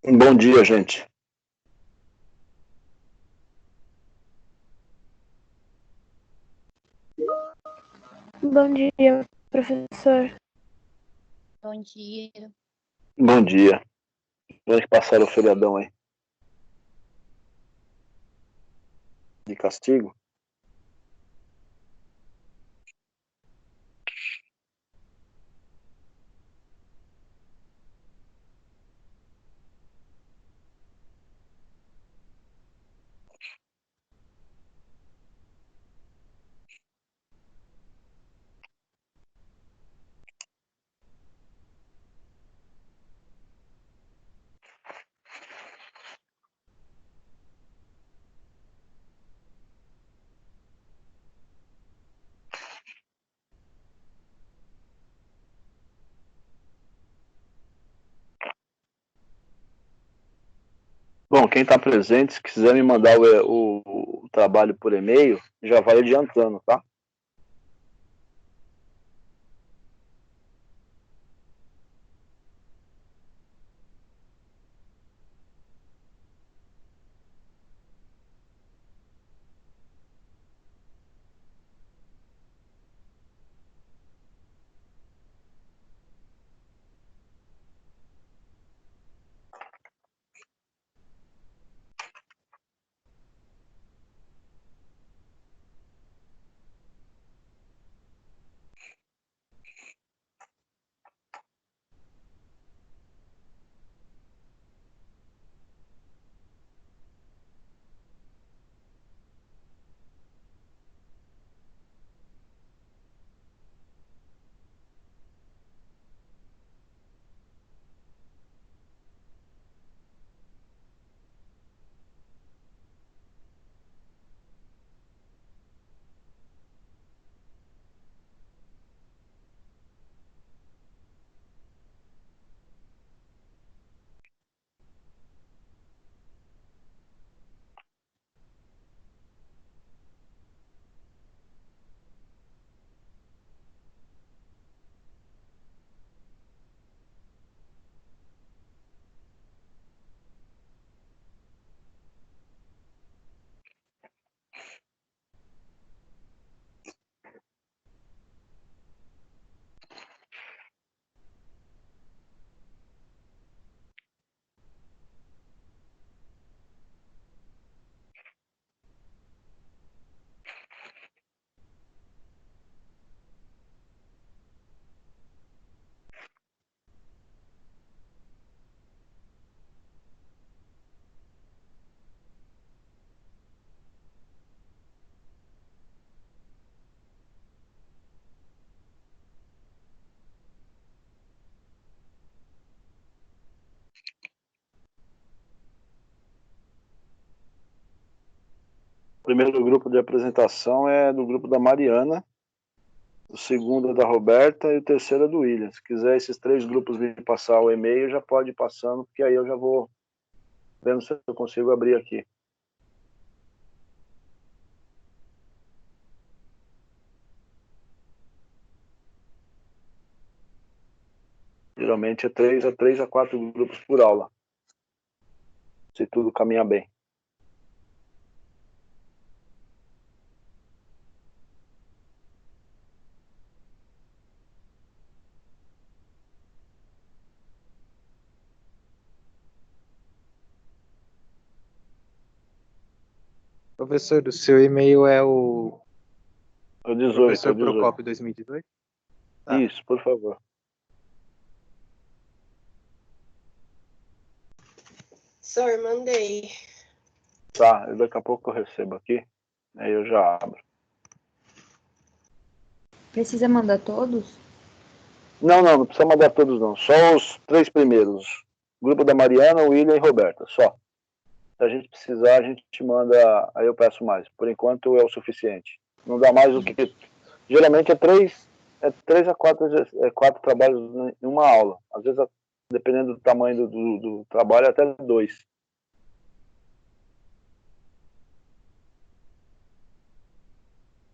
Bom dia, gente. Bom dia, professor. Bom dia. Bom dia. Como é que passaram o feriadão aí? De castigo? Bom, quem está presente, se quiser me mandar o trabalho por e-mail, já vai adiantando, tá? O primeiro grupo de apresentação é do grupo da Mariana, o segundo é da Roberta e o terceiro é do William. Se quiser esses três grupos me passar o e-mail, já pode ir passando, porque aí eu já vou vendo se eu consigo abrir aqui. Geralmente é 3 a 4 grupos por aula, se tudo caminhar bem. Professor, o seu e-mail é o É o 18, professor é o 18. Procópio 2018? Tá. Isso, por favor. Sir, mandei. Tá, daqui a pouco eu recebo aqui, aí eu já abro. Precisa mandar todos? Não precisa mandar todos não, só os 3 primeiros. Grupo da Mariana, William e Roberta, só. Se a gente precisar, a gente te manda, aí eu peço mais. Por enquanto é o suficiente. Não dá mais do que... Geralmente é 3 a 4 trabalhos em uma aula. Às vezes, dependendo do tamanho do trabalho, até 2.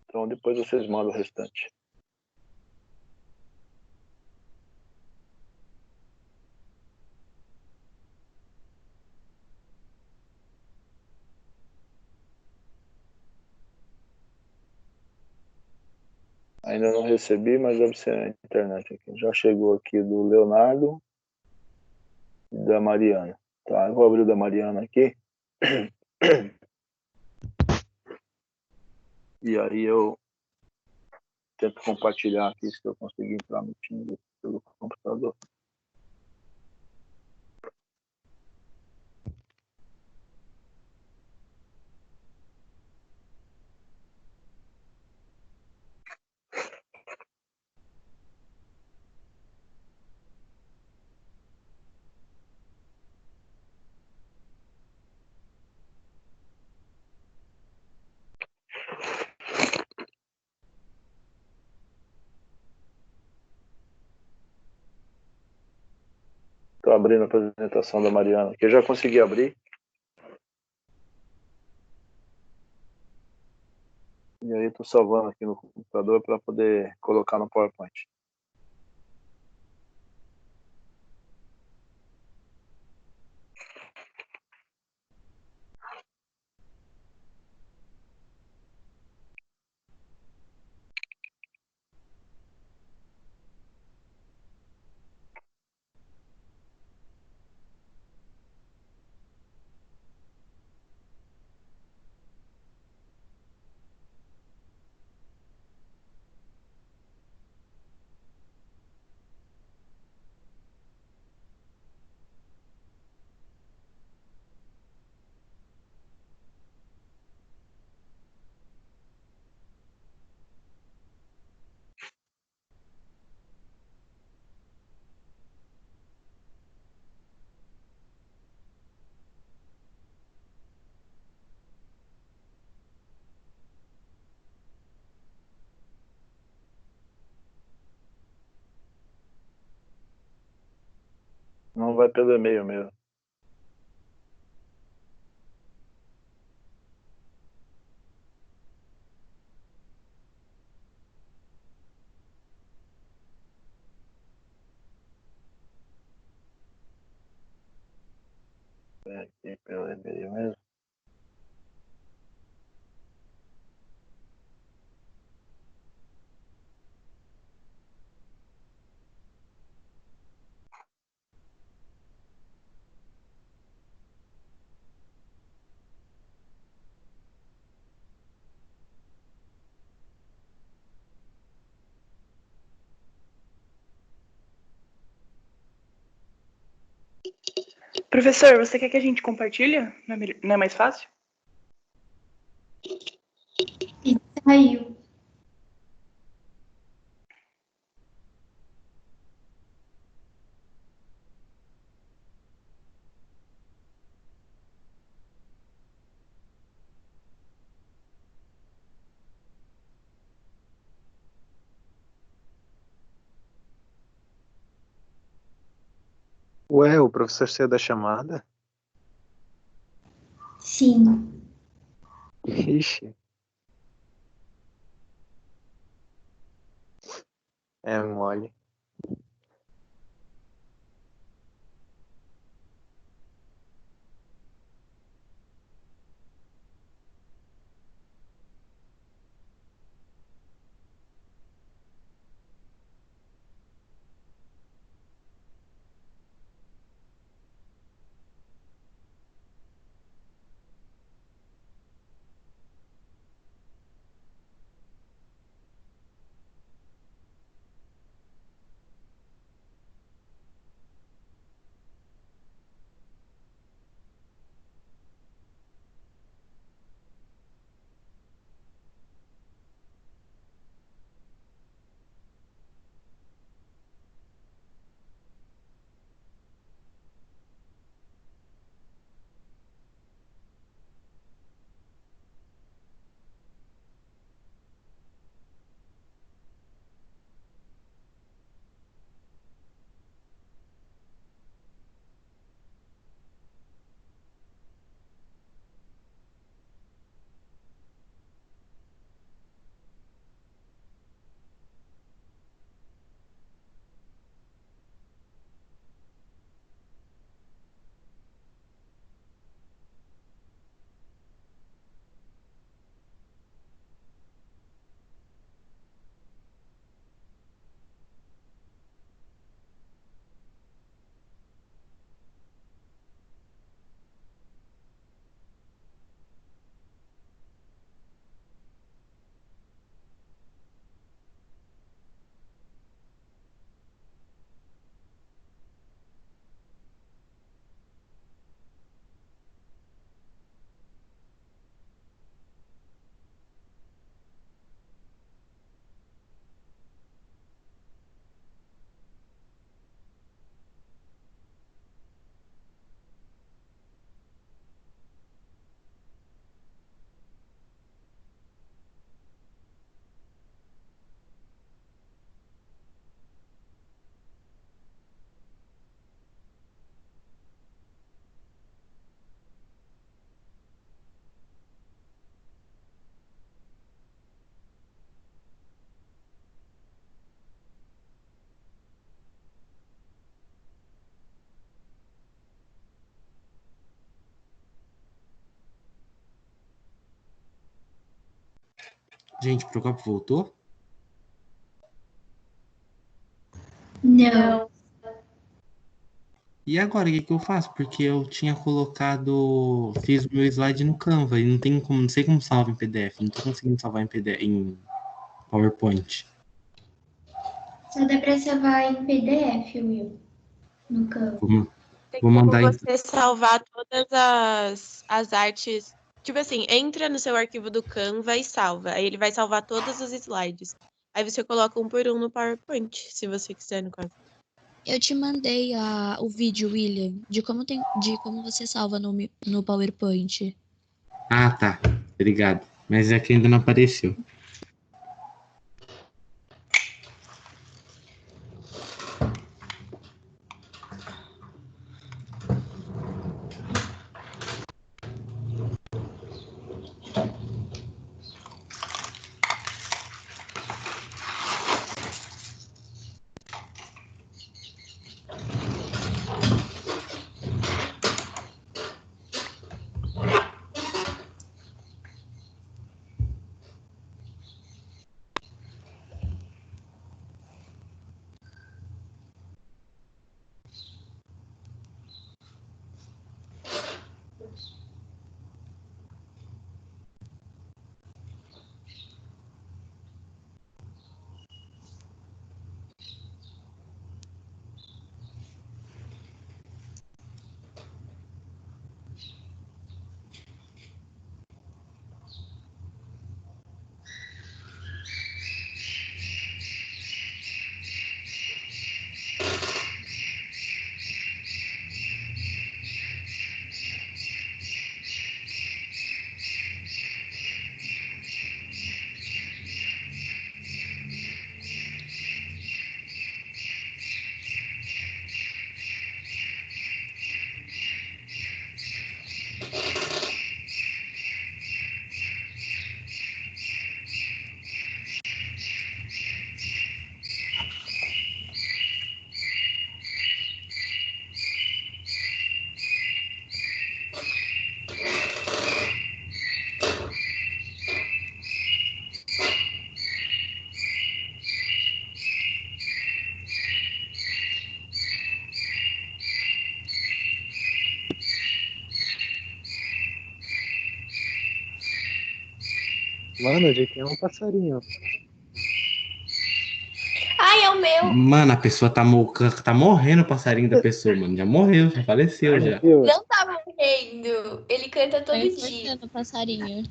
Então depois vocês mandam o restante. Ainda não recebi, mas deve ser na internet aqui. Já chegou aqui do Leonardo e da Mariana. Tá, eu vou abrir o da Mariana aqui. E aí eu tento compartilhar aqui se eu conseguir entrar no Teams pelo computador. Estou abrindo a apresentação da Mariana, que eu já consegui abrir. E aí estou salvando aqui no computador para poder colocar no PowerPoint. Não vai pelo e-mail mesmo. É aqui pelo e-mail mesmo. Professor, você quer que a gente compartilhe? Não é mais fácil? Saiu. Ué, o professor saiu da chamada? Sim. Ixi. É mole. Gente, o Procopio voltou? Não. E agora, o que que eu faço? Porque eu tinha colocado, fiz o meu slide no Canva e não tem como, não sei como salva em PDF, não tô conseguindo salvar em PDF, em PowerPoint. Só dá pra salvar em PDF, Will. No campo. Tem Vou como mandar em. você salvar todas as artes. Tipo assim, entra no seu arquivo do Canva e salva. Aí ele vai salvar todos os slides. Aí você coloca um por um no PowerPoint, se você quiser, no caso. Eu te mandei o vídeo, William, de como você salva no PowerPoint. Ah, tá. Obrigado. Mas é que ainda não apareceu. Mano, de quem é um passarinho? Ai, é o meu! Mano, a pessoa tá morrendo o passarinho da pessoa, mano. Já morreu, já faleceu já. Viu? Não tá morrendo. Ele canta Tá todo dia. enforcando o passarinho.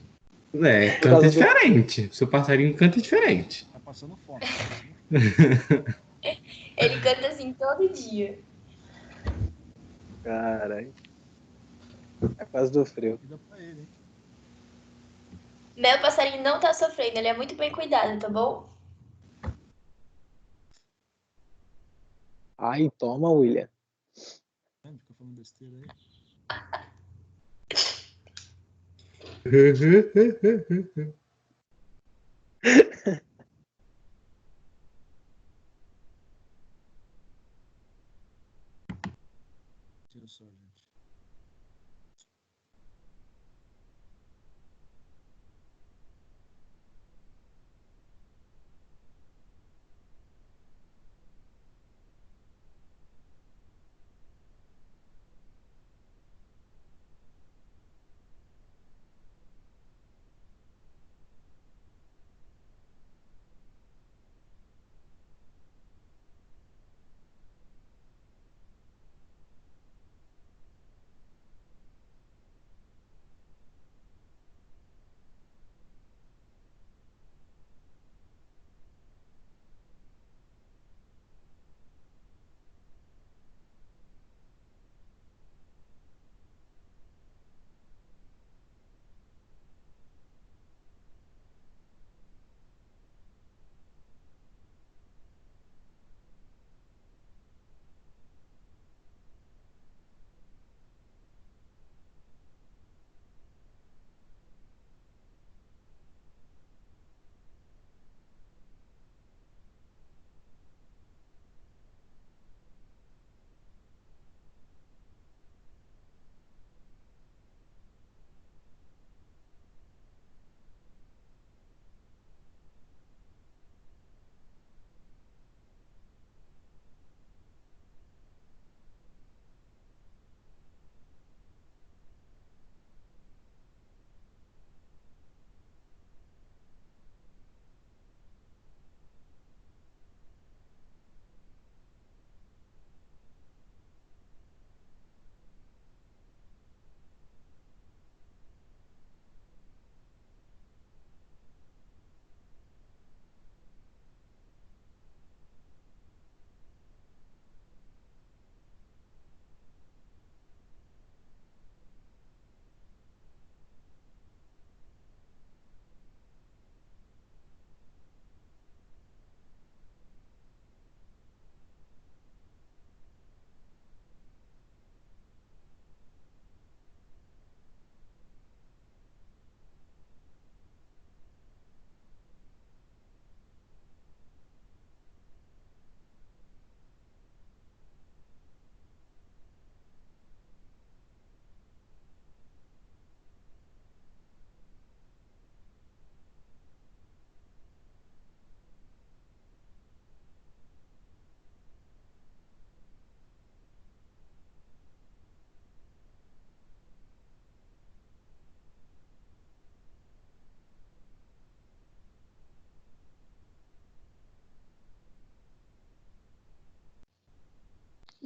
É, Por canta causa do. diferente. Seu passarinho canta diferente. Tá passando fome. Ele canta assim todo dia. Caralho. É por causa do frio. Comida pra ele, hein? Meu passarinho não tá sofrendo, ele é muito bem cuidado, tá bom? Ai, toma, William. Fica falando besteira aí. Tira só, gente.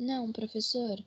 Não, professor.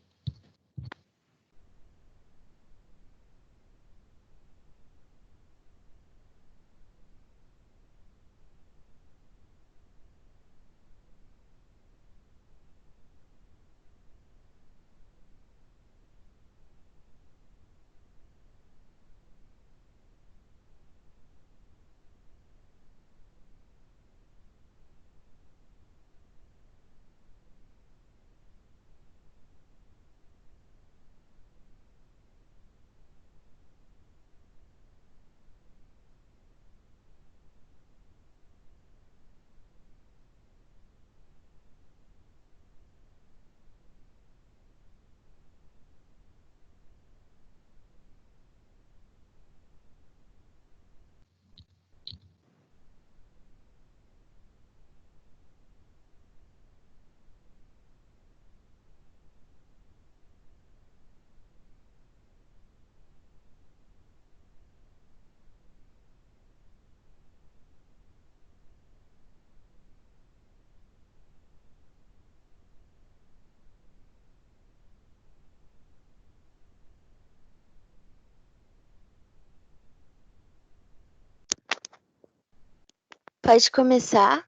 Pode começar?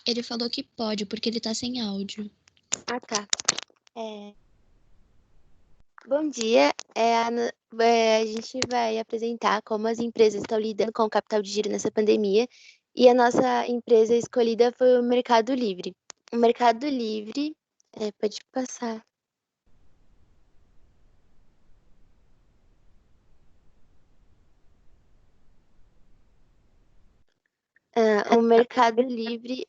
Ele falou que pode, porque ele tá sem áudio. Ah, tá. Bom dia. A gente vai apresentar como as empresas estão lidando com o capital de giro nessa pandemia. E a nossa empresa escolhida foi o Mercado Livre. O Mercado Livre, pode passar. O Mercado Livre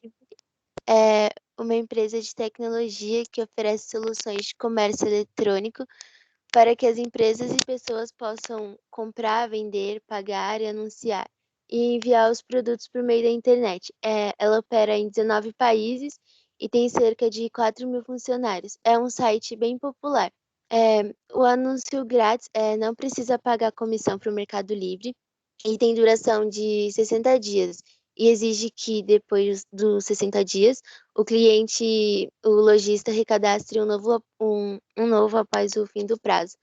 é uma empresa de tecnologia que oferece soluções de comércio eletrônico para que as empresas e pessoas possam comprar, vender, pagar e anunciar e enviar os produtos por meio da internet. Ela opera em 19 países e tem cerca de 4.000 funcionários. É um site bem popular. O anúncio grátis não precisa pagar comissão para o Mercado Livre e tem duração de 60 dias. E exige que, depois dos 60 dias, o lojista recadastre um novo após o fim do prazo.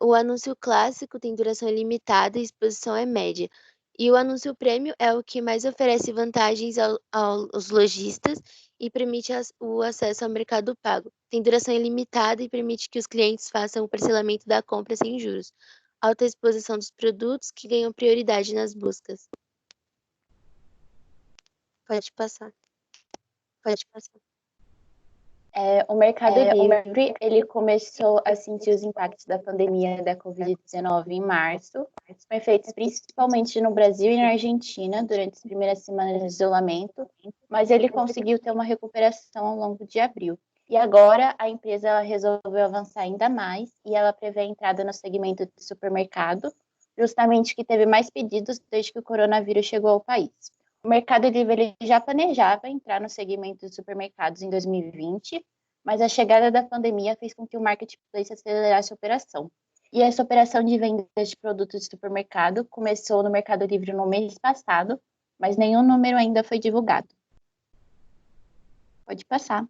O anúncio clássico tem duração ilimitada e exposição é média. E o anúncio prêmio é o que mais oferece vantagens aos lojistas e permite o acesso ao mercado pago. Tem duração ilimitada e permite que os clientes façam o parcelamento da compra sem juros. Alta exposição dos produtos que ganham prioridade nas buscas. Pode passar. Pode passar. O Mercado Livre, ele começou a sentir os impactos da pandemia da Covid-19 em março, com efeitos principalmente no Brasil e na Argentina durante as primeiras semanas de isolamento, mas ele conseguiu ter uma recuperação ao longo de abril. E agora a empresa resolveu avançar ainda mais e ela prevê a entrada no segmento de supermercado, justamente que teve mais pedidos desde que o coronavírus chegou ao país. O Mercado Livre ele já planejava entrar no segmento de supermercados em 2020, mas a chegada da pandemia fez com que o marketplace acelerasse a operação. E essa operação de vendas de produtos de supermercado começou no Mercado Livre no mês passado, mas nenhum número ainda foi divulgado. Pode passar.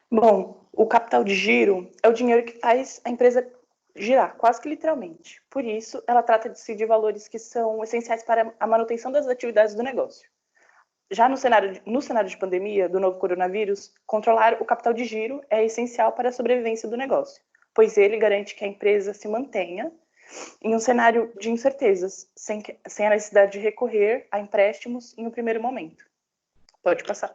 Bom, o capital de giro é o dinheiro que faz a empresa girar, quase que literalmente. Por isso, ela trata de si de valores que são essenciais para a manutenção das atividades do negócio. Já no cenário de pandemia do novo coronavírus, controlar o capital de giro é essencial para a sobrevivência do negócio, pois ele garante que a empresa se mantenha em um cenário de incertezas, sem a necessidade de recorrer a empréstimos em um primeiro momento. Pode passar.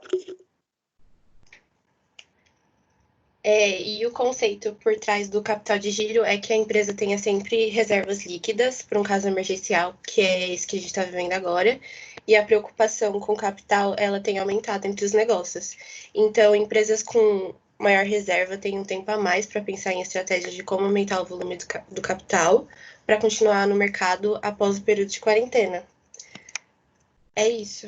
E o conceito por trás do capital de giro é que a empresa tenha sempre reservas líquidas para um caso emergencial, que é esse que a gente está vivendo agora, e a preocupação com o capital ela tem aumentado entre os negócios. Então, empresas com maior reserva têm um tempo a mais para pensar em estratégias de como aumentar o volume do capital para continuar no mercado após o período de quarentena. É isso.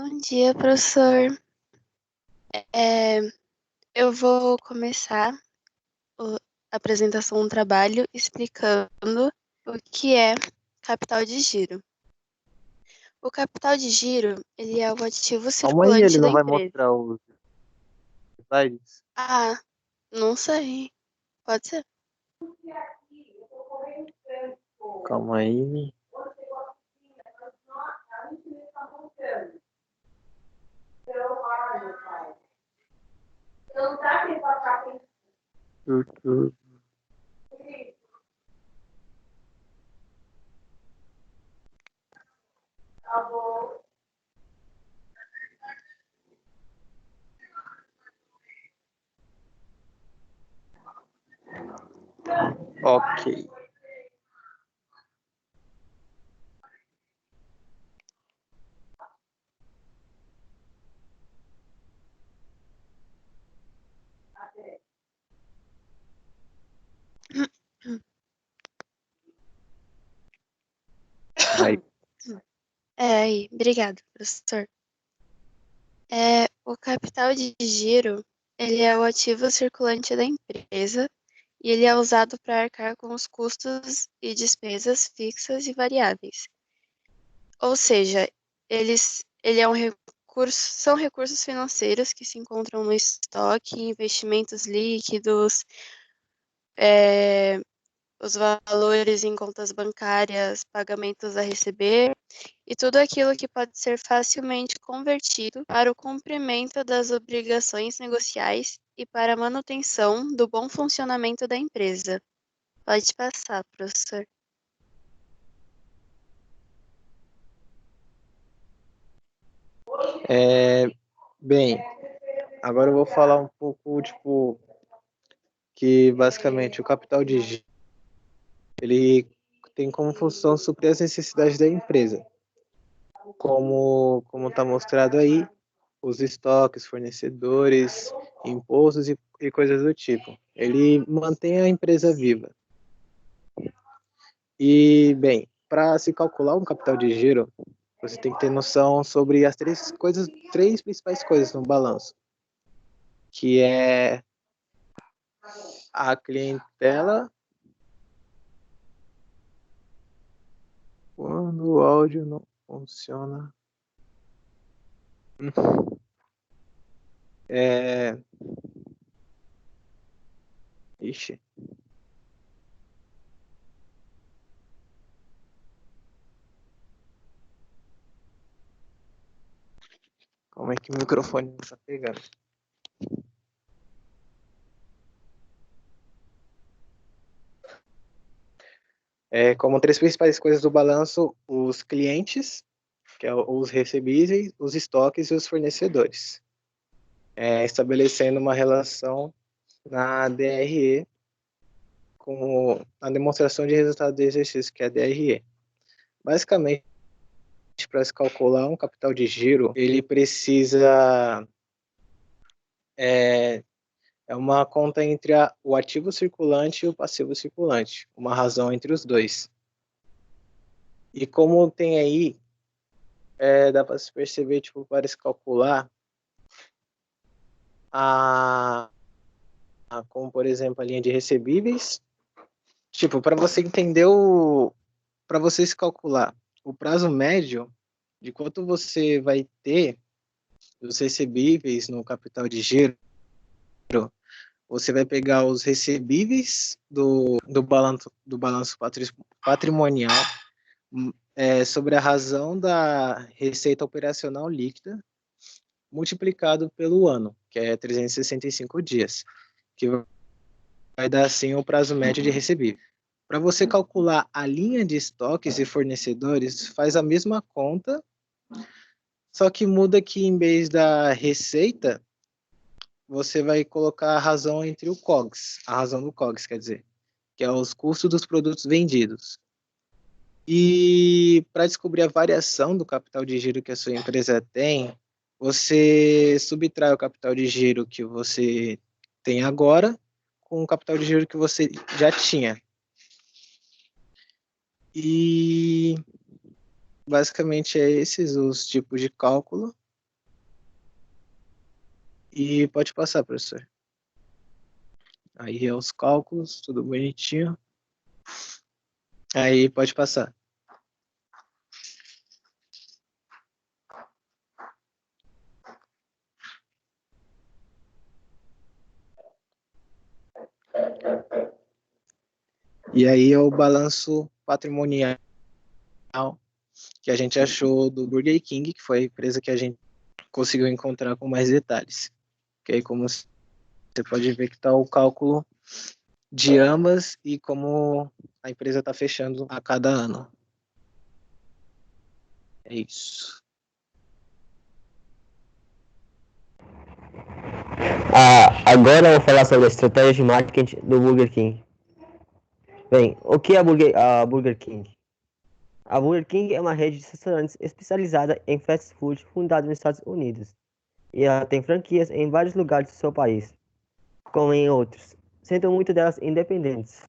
Bom dia, professor. Eu vou começar a apresentação do trabalho explicando o que é capital de giro. O capital de giro, ele é o ativo Calma aí, circulante ele da não vai empresa. mostrar os slides? Ah, não sei. Pode ser. Calma aí. Ok. Aí, obrigado, professor. O capital de giro, ele é o ativo circulante da empresa e ele é usado para arcar com os custos e despesas fixas e variáveis. Ou seja, ele é um recurso, são recursos financeiros que se encontram no estoque, investimentos líquidos, os valores em contas bancárias, pagamentos a receber e tudo aquilo que pode ser facilmente convertido para o cumprimento das obrigações negociais e para a manutenção do bom funcionamento da empresa. Pode passar, professor. Bem, agora eu vou falar um pouco, tipo, que basicamente o capital de giro, ele tem como função suprir as necessidades da empresa. Como está mostrado aí, os estoques, fornecedores, impostos e coisas do tipo. Ele mantém a empresa viva. E, bem, para se calcular um capital de giro, você tem que ter noção sobre as três principais coisas no balanço, que é a clientela. Quando o áudio não funciona. Ixi. Como é que o microfone não está pegando? Como três principais coisas do balanço, os clientes, que é os recebíveis, os estoques e os fornecedores. Estabelecendo uma relação na DRE com a demonstração de resultado do exercício, que é a DRE. Basicamente, para se calcular um capital de giro, ele precisa... É uma conta entre o ativo circulante e o passivo circulante, uma razão entre os dois. E como tem aí, dá para se perceber, tipo, para se calcular, como por exemplo a linha de recebíveis, tipo, para você entender para você se calcular o prazo médio de quanto você vai ter dos recebíveis no capital de giro, você vai pegar os recebíveis do balanço patrimonial sobre a razão da receita operacional líquida multiplicado pelo ano, que é 365 dias, que vai dar assim o prazo médio de recebível. Para você calcular a linha de estoques e fornecedores, faz a mesma conta, só que muda que em vez da receita, você vai colocar a razão entre o COGS, a razão do COGS, quer dizer, que é os custos dos produtos vendidos. E para descobrir a variação do capital de giro que a sua empresa tem, você subtrai o capital de giro que você tem agora com o capital de giro que você já tinha. E basicamente é esses os tipos de cálculo E pode passar, professor. Aí é os cálculos, tudo bonitinho. Aí pode passar. E aí é o balanço patrimonial que a gente achou do Burger King, que foi a empresa que a gente conseguiu encontrar com mais detalhes. Que aí, como você pode ver que está o cálculo de ambas e como a empresa está fechando a cada ano. É isso. Agora eu vou falar sobre a estratégia de marketing do Burger King. Bem, o que é a Burger King? A Burger King é uma rede de restaurantes especializada em fast food fundada nos Estados Unidos. E ela tem franquias em vários lugares do seu país, como em outros, sendo muitas delas independentes.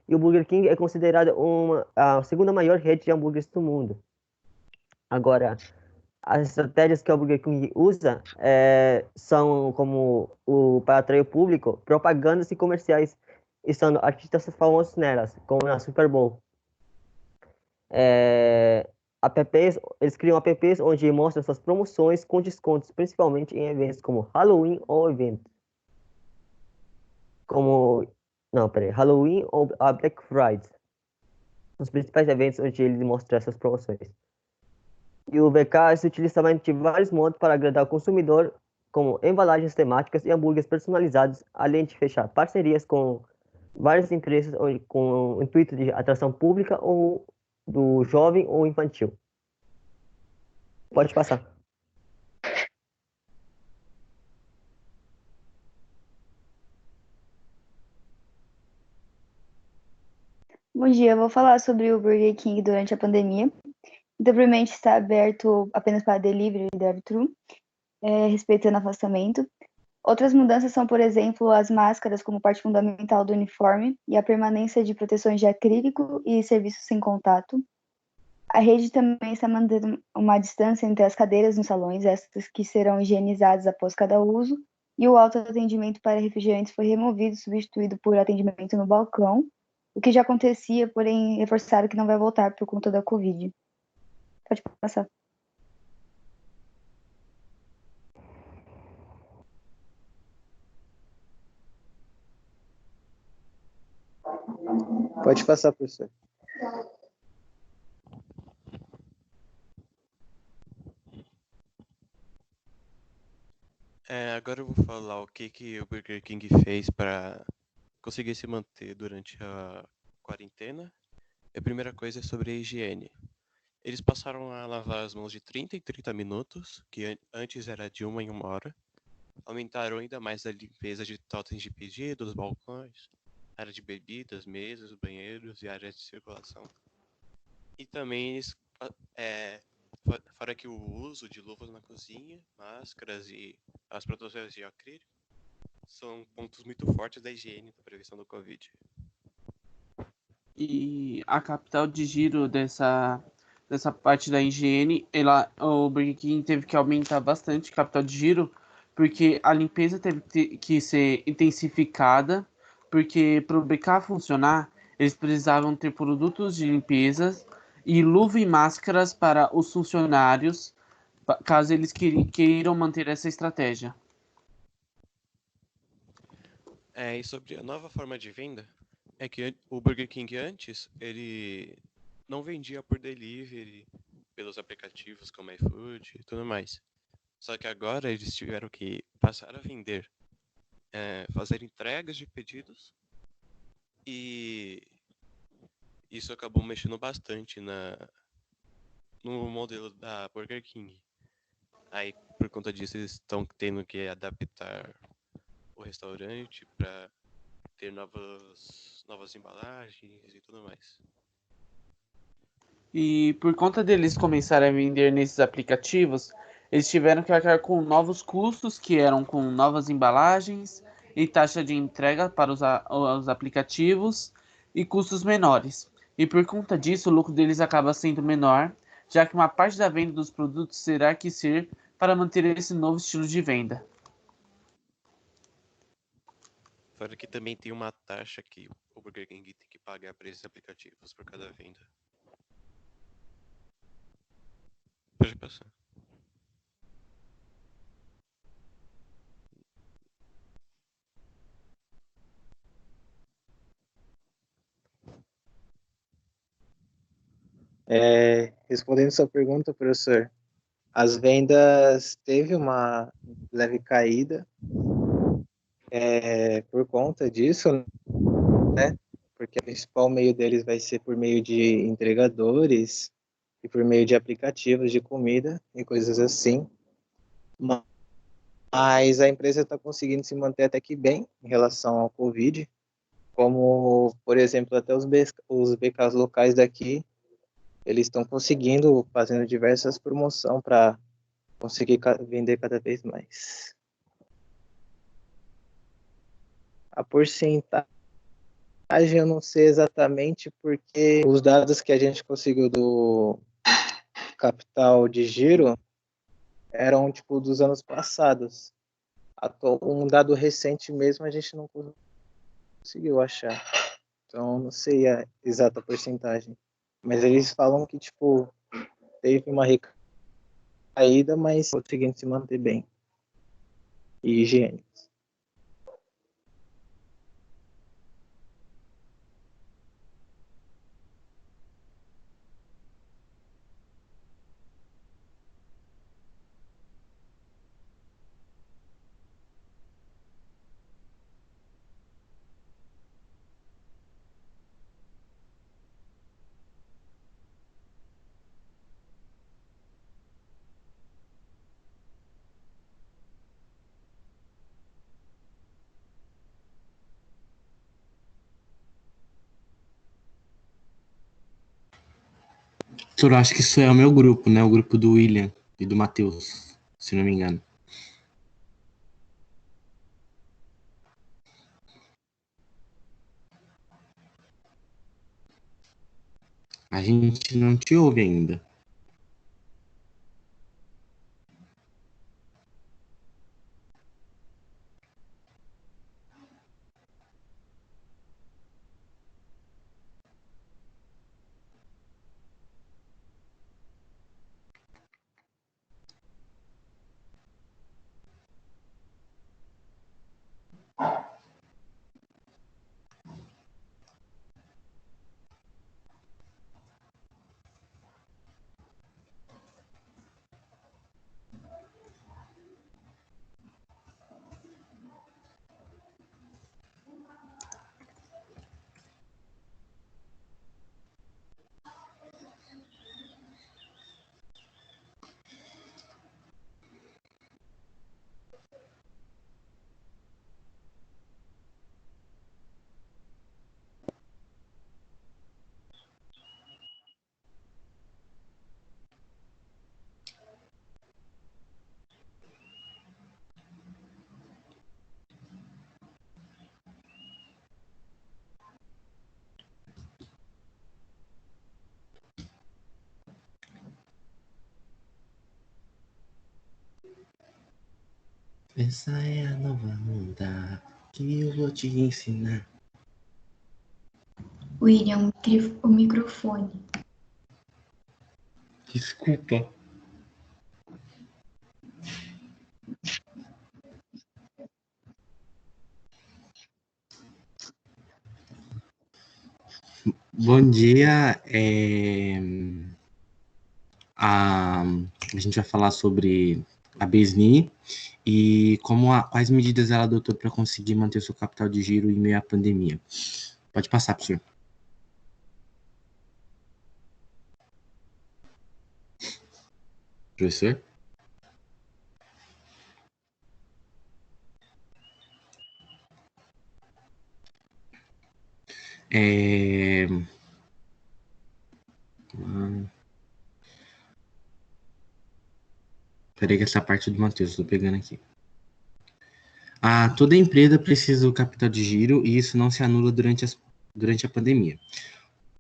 E o Burger King é considerada a segunda maior rede de hambúrgueres do mundo. Agora, as estratégias que o Burger King usa são como para atrair o público, propagandas e comerciais, estando artistas famosos nelas, como na Super Bowl. Eles criam apps onde mostram suas promoções com descontos, principalmente em eventos como Halloween ou Halloween ou a Black Friday. Os principais eventos onde eles mostram essas promoções. E o BK se utiliza também de vários modos para agradar o consumidor, como embalagens temáticas e hambúrgueres personalizados, além de fechar parcerias com várias empresas com o intuito de atração pública ou do jovem ou infantil. Pode passar. Bom dia, eu vou falar sobre o Burger King durante a pandemia. Anteriormente está aberto apenas para delivery e drive-thru, respeitando afastamento. Outras mudanças são, por exemplo, as máscaras como parte fundamental do uniforme e a permanência de proteções de acrílico e serviços sem contato. A rede também está mantendo uma distância entre as cadeiras nos salões, essas que serão higienizadas após cada uso, e o autoatendimento para refrigerantes foi removido e substituído por atendimento no balcão, o que já acontecia, porém reforçaram que não vai voltar por conta da Covid. Pode passar. Pode passar, professor. Agora eu vou falar o que o Burger King fez para conseguir se manter durante a quarentena. A primeira coisa é sobre a higiene. Eles passaram a lavar as mãos de 30 em 30 minutos, que antes era de 1 em 1 hora. Aumentaram ainda mais a limpeza de totens de pedido, dos balcões, área de bebidas, mesas, banheiros e áreas de circulação. E também eles, fora que o uso de luvas na cozinha, máscaras e as proteções de acrílico são pontos muito fortes da higiene da prevenção do Covid. E a capital de giro dessa parte da higiene, o Burger King teve que aumentar bastante a capital de giro, porque a limpeza teve que ser intensificada, porque para o BK funcionar, eles precisavam ter produtos de limpeza e luva e máscaras para os funcionários, caso eles queiram manter essa estratégia. E sobre a nova forma de venda, é que o Burger King antes, ele não vendia por delivery, pelos aplicativos como iFood e tudo mais. Só que agora eles tiveram que passar a vender, fazer entregas de pedidos, e isso acabou mexendo bastante no modelo da Burger King. Aí, por conta disso, eles estão tendo que adaptar o restaurante para ter novas embalagens e tudo mais. E por conta deles começarem a vender nesses aplicativos, eles tiveram que arcar com novos custos, que eram com novas embalagens e taxa de entrega para os aplicativos e custos menores. E por conta disso, o lucro deles acaba sendo menor, já que uma parte da venda dos produtos terá que ser para manter esse novo estilo de venda. Fora que também tem uma taxa que o Burger King tem que pagar para esses aplicativos por cada venda. Pode passar. Respondendo sua pergunta, professor, as vendas teve uma leve caída por conta disso, né? Porque o principal meio deles vai ser por meio de entregadores e por meio de aplicativos de comida e coisas assim. Mas a empresa está conseguindo se manter até que bem em relação ao Covid, como, por exemplo, até os BKs locais daqui, eles estão conseguindo, fazendo diversas promoções para conseguir vender cada vez mais. A porcentagem eu não sei exatamente, porque os dados que a gente conseguiu do capital de giro eram tipo dos anos passados. Um dado recente mesmo a gente não conseguiu achar. Então não sei a exata porcentagem. Mas eles falam que tipo teve uma recaída, mas conseguindo se manter bem e higiênicos. Doutor, acho que isso é o meu grupo, né? O grupo do William e do Matheus, se não me engano. A gente não te ouve ainda. Essa é a nova onda que eu vou te ensinar. William, o microfone. Desculpa. Bom dia. A gente vai falar sobre a BESNI e quais medidas ela adotou para conseguir manter seu capital de giro em meio à pandemia. Pode passar, professor. Professor? Peraí que essa parte do Matheus, estou pegando aqui. Toda empresa precisa do capital de giro e isso não se anula durante a pandemia.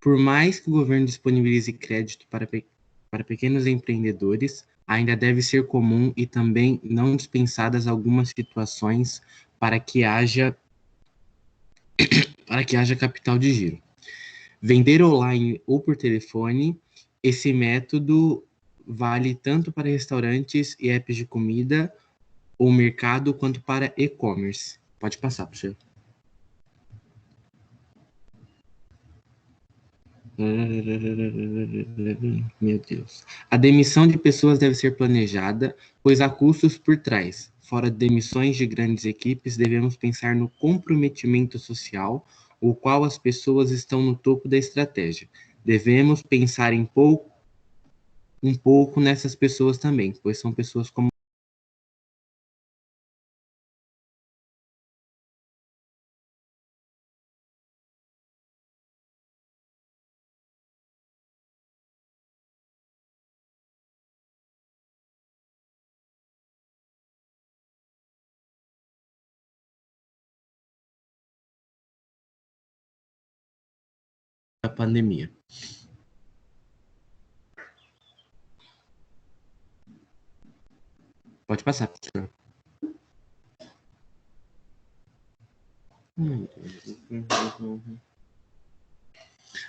Por mais que o governo disponibilize crédito para pequenos empreendedores, ainda deve ser comum e também não dispensadas algumas situações para que haja para que haja capital de giro. Vender online ou por telefone, esse método vale tanto para restaurantes e apps de comida ou mercado, quanto para e-commerce. Pode passar, professor. Meu Deus. A demissão de pessoas deve ser planejada, pois há custos por trás. Fora demissões de grandes equipes, devemos pensar no comprometimento social, o qual as pessoas estão no topo da estratégia. Devemos pensar um pouco nessas pessoas também, pois são pessoas como a pandemia. Pode passar, professor.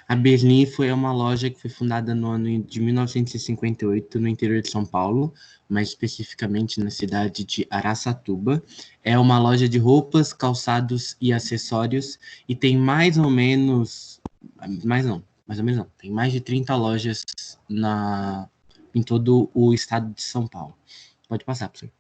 A Berlim foi uma loja que foi fundada no ano de 1958 no interior de São Paulo, mais especificamente na cidade de Araçatuba. É uma loja de roupas, calçados e acessórios e tem mais ou menos não, tem mais de 30 lojas em todo o estado de São Paulo. Pode passar, professor.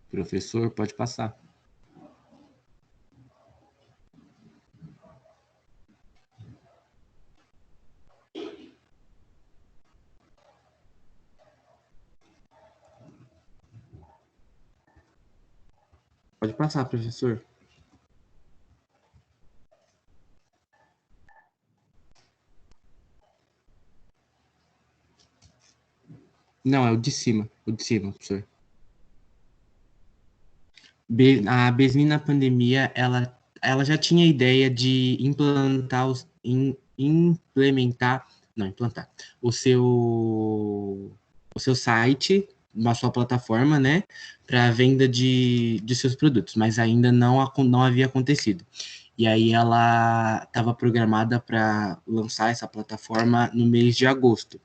Professor, pode passar. Pode passar, professor. Não, é o de cima, professor. A Besni na pandemia, ela já tinha a ideia de implementar o seu site, na sua plataforma, né, para venda de seus produtos, mas ainda não havia acontecido. E aí ela estava programada para lançar essa plataforma no mês de agosto.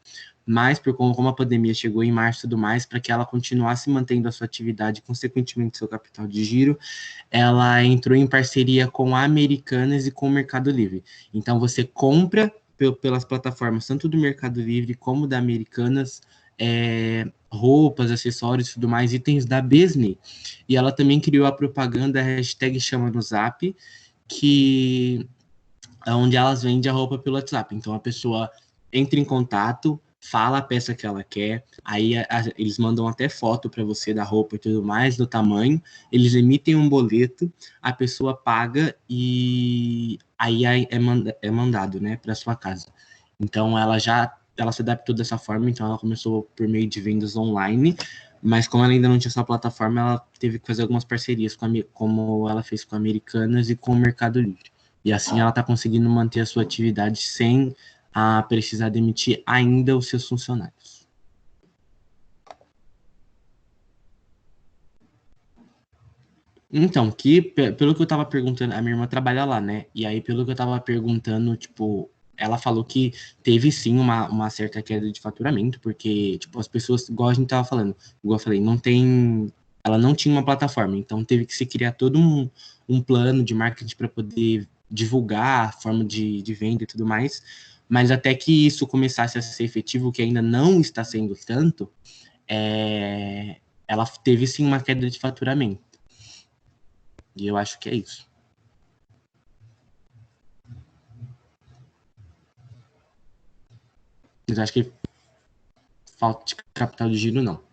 Mas, como a pandemia chegou em março e tudo mais, para que ela continuasse mantendo a sua atividade, consequentemente seu capital de giro, ela entrou em parceria com a Americanas e com o Mercado Livre. Então, você compra pelas plataformas, tanto do Mercado Livre como da Americanas, roupas, acessórios e tudo mais, itens da Disney. E ela também criou a propaganda, a hashtag Chama no Zap, que é onde elas vendem a roupa pelo WhatsApp. Então, a pessoa entra em contato, fala a peça que ela quer, aí eles mandam até foto para você da roupa e tudo mais, do tamanho, eles emitem um boleto, a pessoa paga e aí é mandado, né, para sua casa. Então ela se adaptou dessa forma, então ela começou por meio de vendas online, mas como ela ainda não tinha essa plataforma, ela teve que fazer algumas parcerias como ela fez com a Americanas e com o Mercado Livre. E assim ela está conseguindo manter a sua atividade sem precisar demitir ainda os seus funcionários. Então, pelo que eu tava perguntando, a minha irmã trabalha lá, né? E aí, pelo que eu tava perguntando, tipo, ela falou que teve sim uma certa queda de faturamento, porque, tipo, as pessoas, igual a gente tava falando, igual eu falei, ela não tinha uma plataforma, então teve que se criar todo um plano de marketing para poder divulgar a forma de venda e tudo mais. Mas até que isso começasse a ser efetivo, que ainda não está sendo tanto, ela teve sim uma queda de faturamento. E eu acho que é isso. Mas acho que falta de capital de giro, não.